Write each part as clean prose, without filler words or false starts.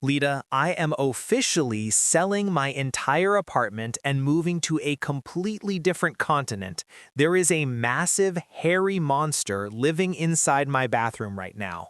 Lita, I am officially selling my entire apartment and moving to a completely different continent. There is a massive, hairy monster living inside my bathroom right now.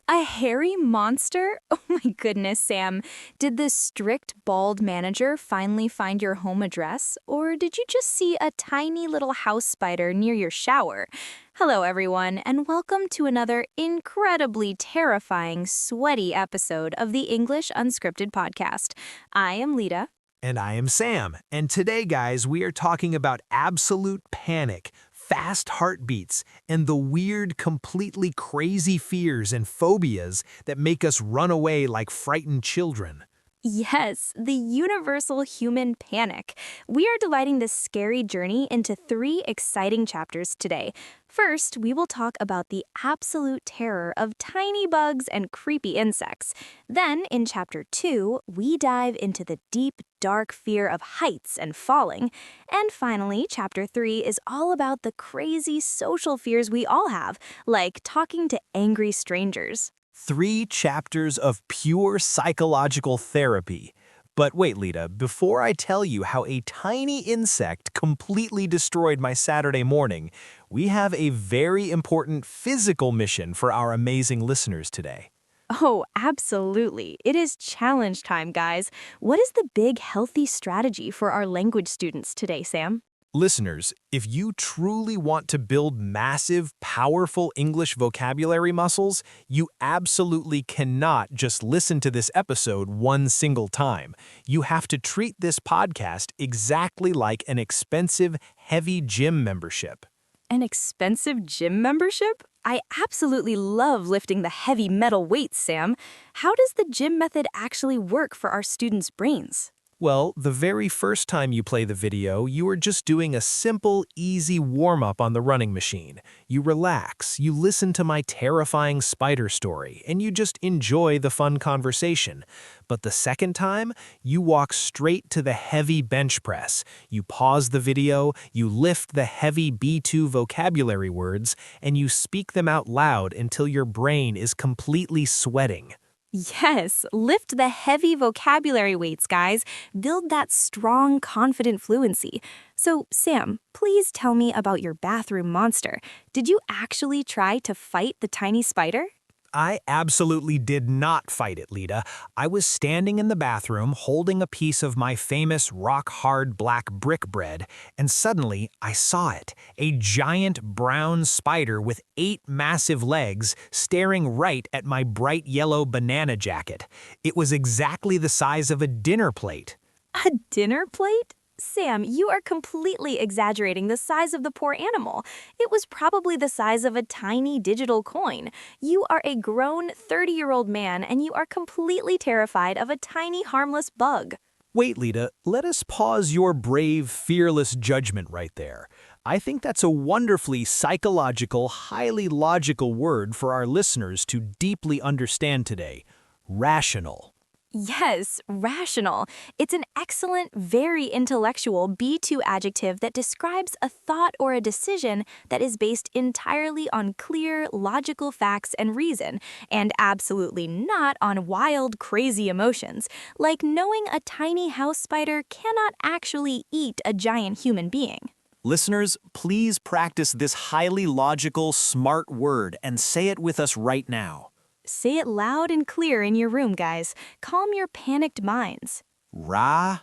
A hairy monster? Oh my goodness, Sam. Did the strict bald manager finally find your home address? Or did you just see a tiny little house spider near your shower? Hello, everyone, and welcome to another incredibly terrifying, sweaty episode of the English Unscripted podcast. I am Lita. And I am Sam. And today, guys, we are talking about absolute panic, fast heartbeats, and the weird, completely crazy fears and phobias that make us run away like frightened children. Yes, the universal human panic. We are dividing this scary journey into 3 exciting chapters today. First, we will talk about the absolute terror of tiny bugs and creepy insects. Then, in chapter 2, we dive into the deep, dark fear of heights and falling. And finally, chapter 3 is all about the crazy social fears we all have, like talking to angry strangers. 3 chapters of pure psychological therapy. But wait, Lita, before I tell you how a tiny insect completely destroyed my Saturday morning, we have a very important physical mission for our amazing listeners today. Oh, absolutely. It is challenge time, guys. What is the big healthy strategy for our language students today, Sam? Listeners, if you truly want to build massive, powerful English vocabulary muscles, you absolutely cannot just listen to this episode one single time. You have to treat this podcast exactly like an expensive, heavy gym membership. An expensive gym membership? I absolutely love lifting the heavy metal weights, Sam. How does the gym method actually work for our students' brains? Well, the very first time you play the video, you are just doing a simple, easy warm-up on the running machine. You relax, you listen to my terrifying spider story, and you just enjoy the fun conversation. But the second time, you walk straight to the heavy bench press. You pause the video, you lift the heavy B2 vocabulary words, and you speak them out loud until your brain is completely sweating. Yes, lift the heavy vocabulary weights, guys. Build that strong, confident fluency. So, Sam, please tell me about your bathroom monster. Did you actually try to fight the tiny spider? I absolutely did not fight it, Lita. I was standing in the bathroom holding a piece of my famous rock-hard black brick bread, and suddenly I saw it, a giant brown spider with 8 massive legs staring right at my bright yellow banana jacket. It was exactly the size of a dinner plate. A dinner plate? Sam, you are completely exaggerating the size of the poor animal. It was probably the size of a tiny digital coin. You are a grown 30-year-old man and you are completely terrified of a tiny harmless bug. Wait, Lita, let us pause your brave, fearless judgment right there. I think that's a wonderfully psychological, highly logical word for our listeners to deeply understand today. Rational. Yes, rational. It's an excellent, very intellectual B2 adjective that describes a thought or a decision that is based entirely on clear, logical facts and reason, and absolutely not on wild, crazy emotions, like knowing a tiny house spider cannot actually eat a giant human being. Listeners, please practice this highly logical, smart word and say it with us right now. Say it loud and clear in your room, guys. Calm your panicked minds. Ra-sh-un-o.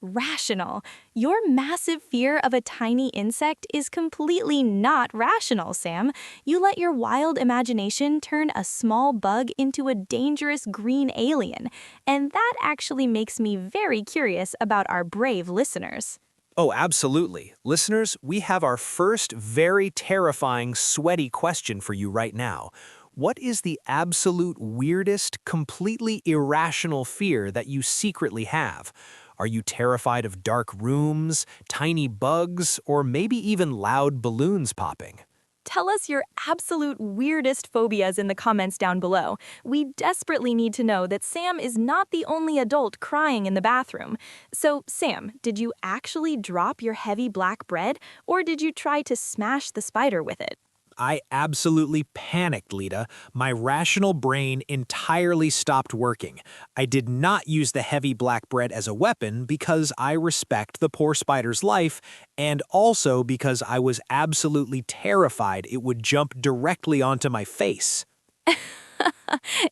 Rational. Your massive fear of a tiny insect is completely not rational, Sam. You let your wild imagination turn a small bug into a dangerous green alien. And that actually makes me very curious about our brave listeners. Oh, absolutely. Listeners, we have our first very terrifying, sweaty question for you right now. What is the absolute weirdest, completely irrational fear that you secretly have? Are you terrified of dark rooms, tiny bugs, or maybe even loud balloons popping? Tell us your absolute weirdest phobias in the comments down below. We desperately need to know that Sam is not the only adult crying in the bathroom. So, Sam, did you actually drop your heavy black bread, or did you try to smash the spider with it? I absolutely panicked, Lita. My rational brain entirely stopped working. I did not use the heavy black bread as a weapon because I respect the poor spider's life, and also because I was absolutely terrified it would jump directly onto my face.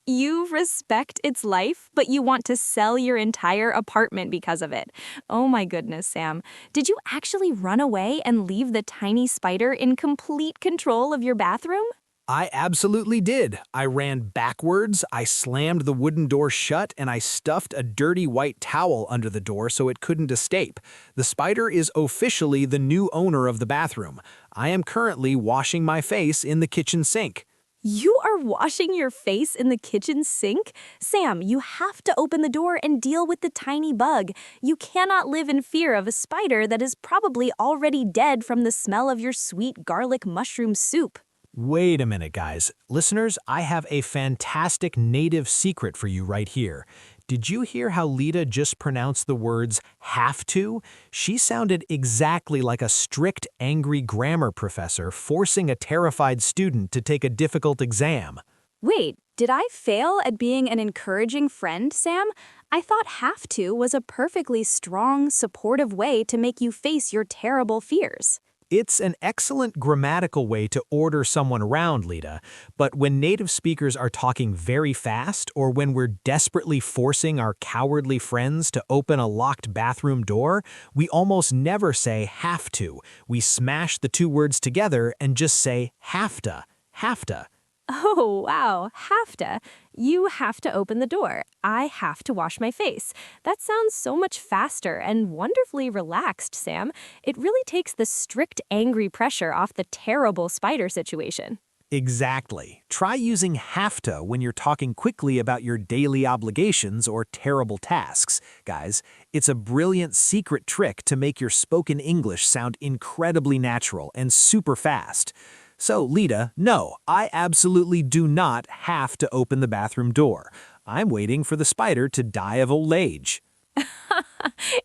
You respect its life, but you want to sell your entire apartment because of it. Oh my goodness, Sam. Did you actually run away and leave the tiny spider in complete control of your bathroom? I absolutely did. I ran backwards, I slammed the wooden door shut, and I stuffed a dirty white towel under the door so it couldn't escape. The spider is officially the new owner of the bathroom. I am currently washing my face in the kitchen sink. You are washing your face in the kitchen sink? Sam, you have to open the door and deal with the tiny bug. You cannot live in fear of a spider that is probably already dead from the smell of your sweet garlic mushroom soup. Wait a minute, guys. Listeners, I have a fantastic native secret for you right here. Did you hear how Lita just pronounced the words have to? She sounded exactly like a strict, angry grammar professor forcing a terrified student to take a difficult exam. Wait, did I fail at being an encouraging friend, Sam? I thought have to was a perfectly strong, supportive way to make you face your terrible fears. It's an excellent grammatical way to order someone around, Lita, but when native speakers are talking very fast or when we're desperately forcing our cowardly friends to open a locked bathroom door, we almost never say have to. We smash the two words together and just say have to, have to. Oh, wow, have to. You have to open the door. I have to wash my face. That sounds so much faster and wonderfully relaxed, Sam. It really takes the strict, angry pressure off the terrible spider situation. Exactly. Try using have to when you're talking quickly about your daily obligations or terrible tasks. Guys, it's a brilliant secret trick to make your spoken English sound incredibly natural and super fast. So, Lita, no, I absolutely do not have to open the bathroom door. I'm waiting for the spider to die of old age.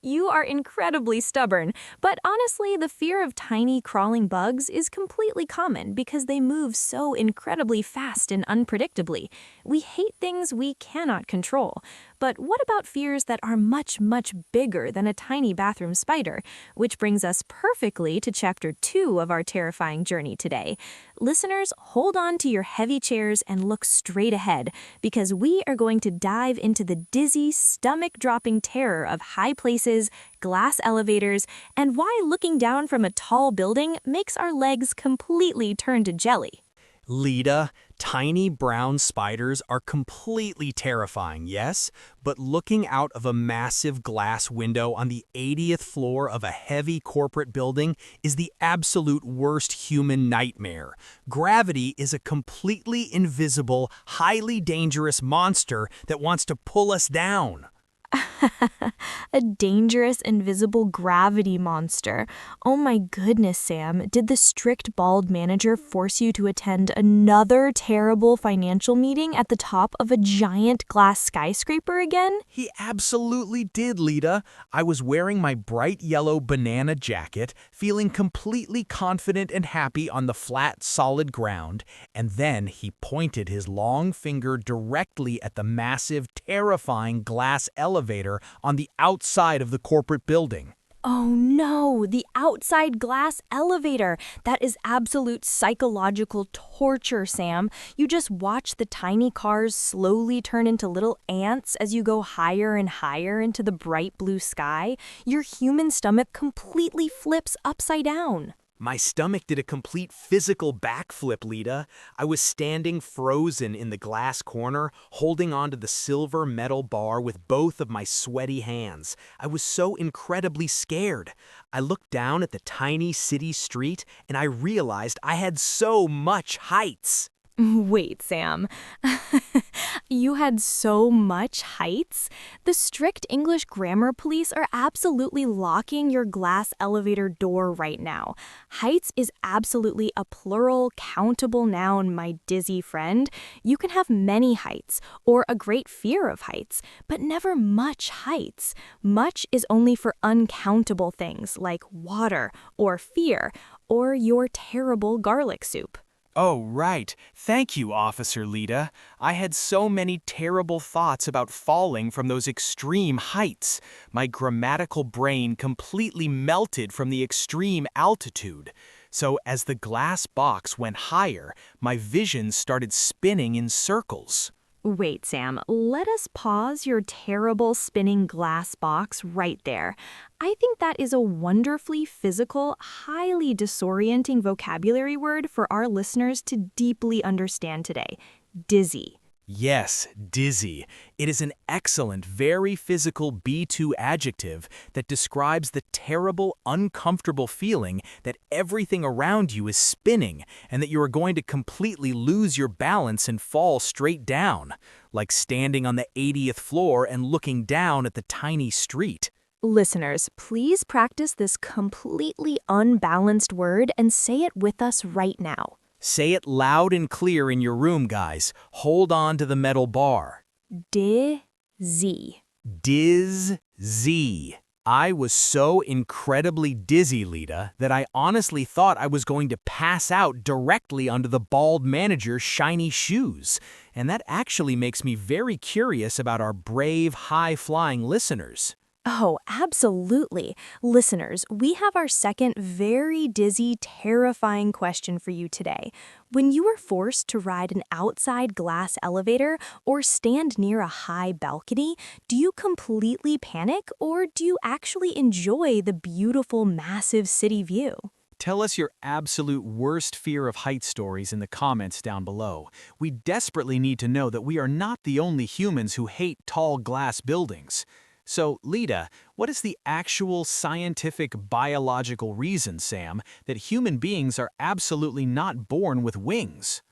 You are incredibly stubborn, but honestly, the fear of tiny crawling bugs is completely common because they move so incredibly fast and unpredictably. We hate things we cannot control. But what about fears that are much, much bigger than a tiny bathroom spider? Which brings us perfectly to Chapter 2 of our terrifying journey today. Listeners, hold on to your heavy chairs and look straight ahead, because we are going to dive into the dizzy, stomach-dropping terror of high places, glass elevators, and why looking down from a tall building makes our legs completely turn to jelly. Lita, tiny brown spiders are completely terrifying, yes? But looking out of a massive glass window on the 80th floor of a heavy corporate building is the absolute worst human nightmare. Gravity is a completely invisible, highly dangerous monster that wants to pull us down. A dangerous, invisible gravity monster. Oh my goodness, Sam. Did the strict bald manager force you to attend another terrible financial meeting at the top of a giant glass skyscraper again? He absolutely did, Lita. I was wearing my bright yellow banana jacket, feeling completely confident and happy on the flat, solid ground, and then he pointed his long finger directly at the massive, terrifying glass elevator on the outside of the corporate building. Oh no, the outside glass elevator. That is absolute psychological torture, Sam. You just watch the tiny cars slowly turn into little ants as you go higher and higher into the bright blue sky. Your human stomach completely flips upside down. My stomach did a complete physical backflip, Lita. I was standing frozen in the glass corner, holding onto the silver metal bar with both of my sweaty hands. I was so incredibly scared. I looked down at the tiny city street, and I realized I had so much heights. Wait, Sam. You had so much heights? The strict English grammar police are absolutely locking your glass elevator door right now. Heights is absolutely a plural, countable noun, my dizzy friend. You can have many heights or a great fear of heights, but never much heights. Much is only for uncountable things like water or fear or your terrible garlic soup. Oh, right. Thank you, Officer Lita. I had so many terrible thoughts about falling from those extreme heights. My grammatical brain completely melted from the extreme altitude. So as the glass box went higher, my vision started spinning in circles. Wait, Sam, let us pause your terrible spinning glass box right there. I think that is a wonderfully physical, highly disorienting vocabulary word for our listeners to deeply understand today. Dizzy. Yes, dizzy. It is an excellent, very physical B2 adjective that describes the terrible, uncomfortable feeling that everything around you is spinning and that you are going to completely lose your balance and fall straight down, like standing on the 80th floor and looking down at the tiny street. Listeners, please practice this completely unbalanced word and say it with us right now. Say it loud and clear in your room, guys. Hold on to the metal bar. Dizzy. Dizzy. I was so incredibly dizzy, Lita, that I honestly thought I was going to pass out directly under the bald manager's shiny shoes. And that actually makes me very curious about our brave, high-flying listeners. Oh, absolutely. Listeners, we have our second very dizzy, terrifying question for you today. When you are forced to ride an outside glass elevator or stand near a high balcony, do you completely panic or do you actually enjoy the beautiful, massive city view? Tell us your absolute worst fear of height stories in the comments down below. We desperately need to know that we are not the only humans who hate tall glass buildings. So, Lita, what is the actual scientific biological reason, Sam, that human beings are absolutely not born with wings?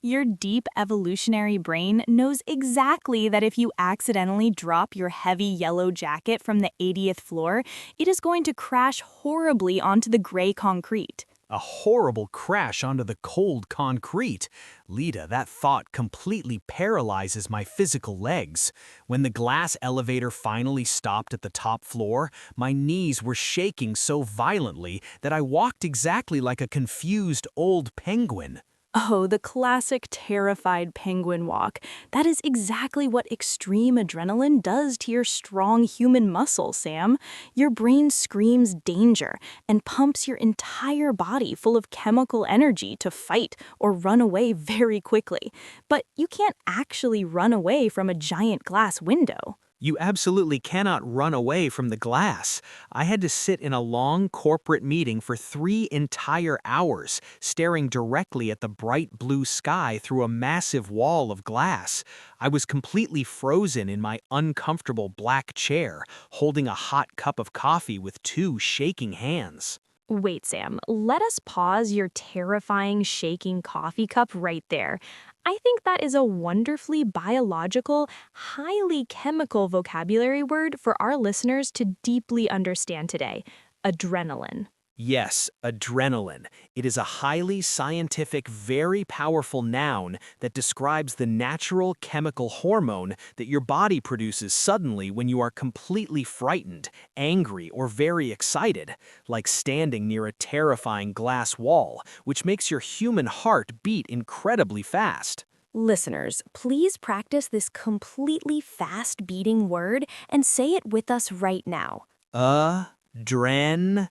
Your deep evolutionary brain knows exactly that if you accidentally drop your heavy yellow jacket from the 80th floor, it is going to crash horribly onto the gray concrete. A horrible crash onto the cold concrete. Lita, that thought completely paralyzes my physical legs. When the glass elevator finally stopped at the top floor, my knees were shaking so violently that I walked exactly like a confused old penguin. Oh, the classic terrified penguin walk. That is exactly what extreme adrenaline does to your strong human muscle, Sam. Your brain screams danger and pumps your entire body full of chemical energy to fight or run away very quickly. But you can't actually run away from a giant glass window. You absolutely cannot run away from the glass. I had to sit in a long corporate meeting for 3 entire hours, staring directly at the bright blue sky through a massive wall of glass. I was completely frozen in my uncomfortable black chair, holding a hot cup of coffee with 2 shaking hands. Wait, Sam, let us pause your terrifying shaking coffee cup right there. I think that is a wonderfully biological, highly chemical vocabulary word for our listeners to deeply understand today. Adrenaline. Yes, adrenaline. It is a highly scientific, very powerful noun that describes the natural chemical hormone that your body produces suddenly when you are completely frightened, angry, or very excited, like standing near a terrifying glass wall, which makes your human heart beat incredibly fast. Listeners, please practice this completely fast beating word and say it with us right now. Adrenaline.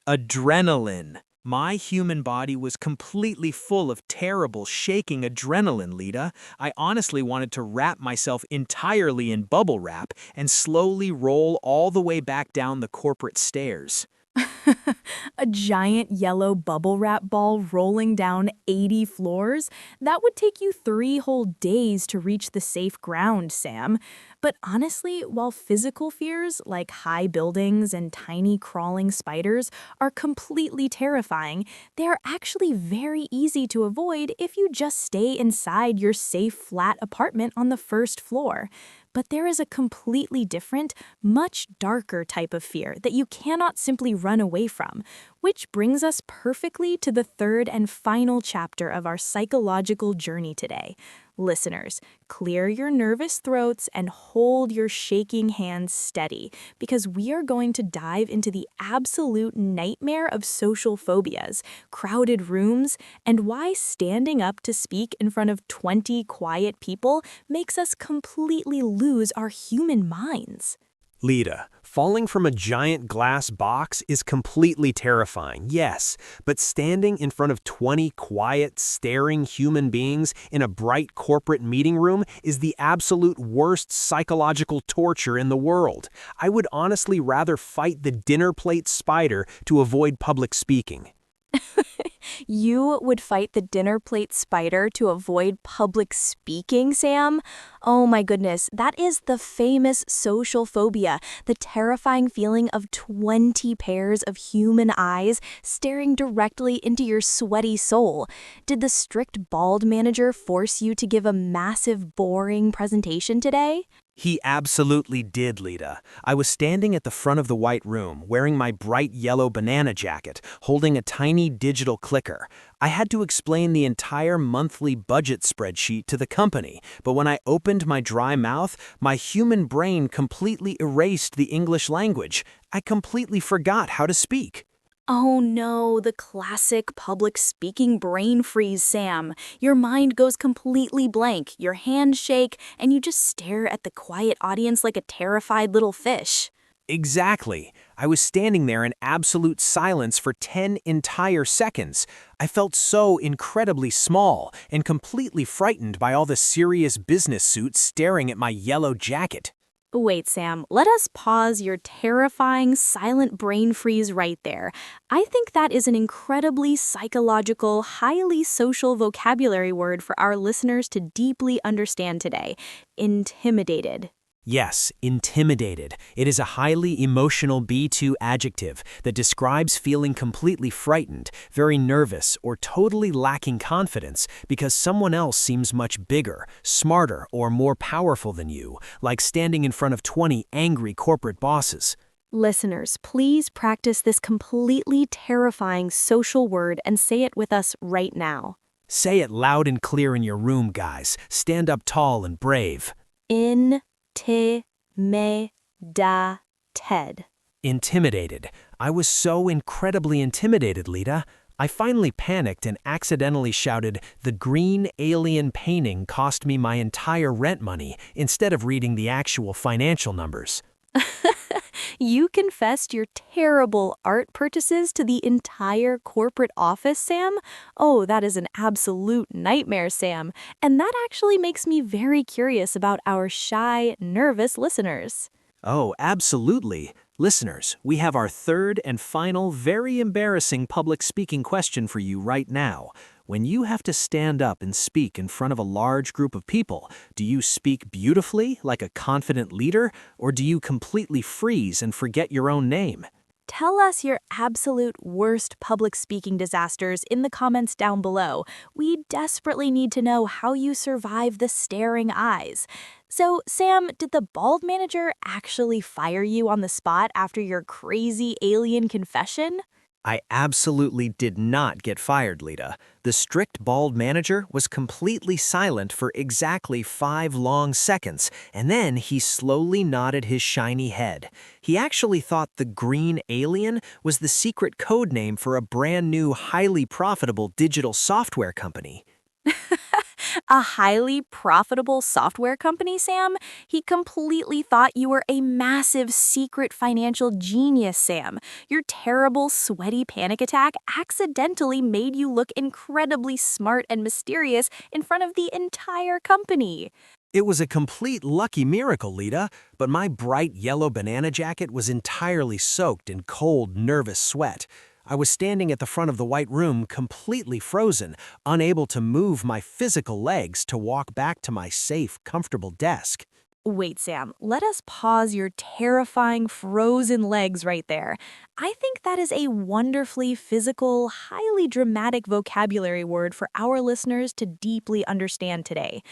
Adrenaline. My human body was completely full of terrible, shaking adrenaline, Lita. I honestly wanted to wrap myself entirely in bubble wrap and slowly roll all the way back down the corporate stairs. A giant yellow bubble wrap ball rolling down 80 floors? That would take you 3 whole days to reach the safe ground, Sam. But honestly, while physical fears like high buildings and tiny crawling spiders are completely terrifying, they are actually very easy to avoid if you just stay inside your safe flat apartment on the first floor. But there is a completely different, much darker type of fear that you cannot simply run away from. Which brings us perfectly to the third and final chapter of our psychological journey today. Listeners, clear your nervous throats and hold your shaking hands steady because we are going to dive into the absolute nightmare of social phobias, crowded rooms, and why standing up to speak in front of 20 quiet people makes us completely lose our human minds. Lita, falling from a giant glass box is completely terrifying, yes, but standing in front of 20 quiet, staring human beings in a bright corporate meeting room is the absolute worst psychological torture in the world. I would honestly rather fight the dinner plate spider to avoid public speaking. You would fight the dinner plate spider to avoid public speaking, Sam? Oh my goodness, that is the famous social phobia, the terrifying feeling of 20 pairs of human eyes staring directly into your sweaty soul. Did the strict bald manager force you to give a massive, boring presentation today? He absolutely did, Lita. I was standing at the front of the white room, wearing my bright yellow banana jacket, holding a tiny digital clicker. I had to explain the entire monthly budget spreadsheet to the company, but when I opened my dry mouth, my human brain completely erased the English language. I completely forgot how to speak. Oh no, the classic public speaking brain freeze, Sam. Your mind goes completely blank, your hands shake, and you just stare at the quiet audience like a terrified little fish. Exactly. I was standing there in absolute silence for 10 entire seconds. I felt so incredibly small and completely frightened by all the serious business suits staring at my yellow jacket. Wait, Sam, let us pause your terrifying silent brain freeze right there. I think that is an incredibly psychological, highly social vocabulary word for our listeners to deeply understand today. Intimidated. Yes, intimidated. It is a highly emotional B2 adjective that describes feeling completely frightened, very nervous, or totally lacking confidence because someone else seems much bigger, smarter, or more powerful than you, like standing in front of 20 angry corporate bosses. Listeners, please practice this completely terrifying social word and say it with us right now. Say it loud and clear in your room, guys. Stand up tall and brave. Intimidated. Intimidated. I was so incredibly intimidated, Lita. I finally panicked and accidentally shouted, "The green alien painting cost me my entire rent money," instead of reading the actual financial numbers. You confessed your terrible art purchases to the entire corporate office, Sam? Oh, that is an absolute nightmare, Sam. And that actually makes me very curious about our shy, nervous listeners. Oh, absolutely. Listeners, we have our third and final, very embarrassing public speaking question for you right now. When you have to stand up and speak in front of a large group of people, do you speak beautifully, like a confident leader, or do you completely freeze and forget your own name? Tell us your absolute worst public speaking disasters in the comments down below. We desperately need to know how you survive the staring eyes. So, Sam, did the bald manager actually fire you on the spot after your crazy alien confession? I absolutely did not get fired, Lita. The strict bald manager was completely silent for exactly 5 long seconds, and then he slowly nodded his shiny head. He actually thought the green alien was the secret code name for a brand new, highly profitable digital software company. A highly profitable software company, Sam? He completely thought you were a massive secret financial genius, Sam. Your terrible, sweaty panic attack accidentally made you look incredibly smart and mysterious in front of the entire company. It was a complete lucky miracle, Lita, but my bright yellow banana jacket was entirely soaked in cold, nervous sweat. I was standing at the front of the white room, completely frozen, unable to move my physical legs to walk back to my safe, comfortable desk. Wait, Sam, let us pause your terrifying frozen legs right there. I think that is a wonderfully physical, highly dramatic vocabulary word for our listeners to deeply understand today.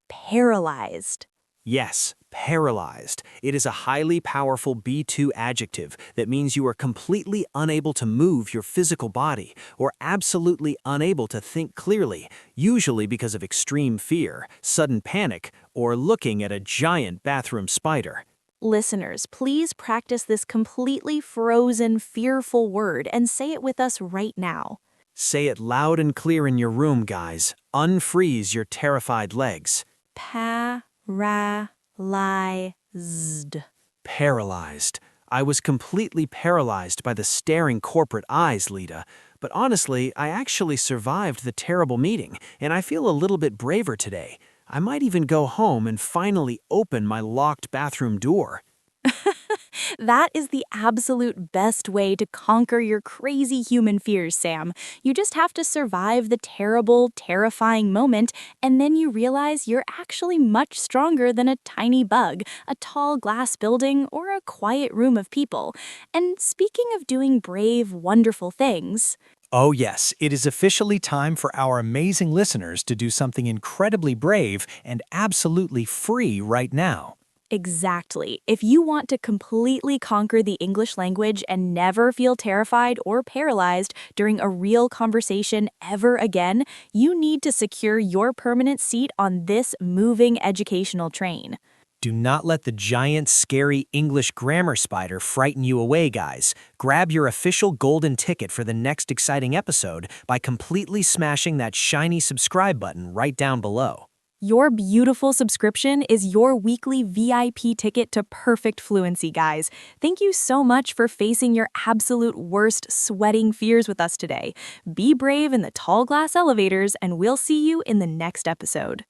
Paralyzed. Yes, Paralyzed. It is a highly powerful B2 adjective that means you are completely unable to move your physical body or absolutely unable to think clearly, usually because of extreme fear, sudden panic, or looking at a giant bathroom spider. Listeners, please practice this completely frozen, fearful word and say it with us right now. Say it loud and clear in your room, guys. Unfreeze your terrified legs. Paralyzed. Paralyzed. I was completely paralyzed by the staring corporate eyes, Lita. But honestly, I actually survived the terrible meeting, and I feel a little bit braver today. I might even go home and finally open my locked bathroom door. That is the absolute best way to conquer your crazy human fears, Sam. You just have to survive the terrible, terrifying moment, and then you realize you're actually much stronger than a tiny bug, a tall glass building, or a quiet room of people. And speaking of doing brave, wonderful things, Oh, yes, it is officially time for our amazing listeners to do something incredibly brave and absolutely free right now. exactly. If you want to completely conquer the English language and never feel terrified or paralyzed during a real conversation ever again, you need to secure your permanent seat on this moving educational train. Do not let the giant, scary English grammar spider frighten you away, guys. Grab your official golden ticket for the next exciting episode by completely smashing that shiny subscribe button right down below. Your beautiful subscription is your weekly VIP ticket to perfect fluency, guys. Thank you so much for facing your absolute worst sweating fears with us today. Be brave in the tall glass elevators, and we'll see you in the next episode.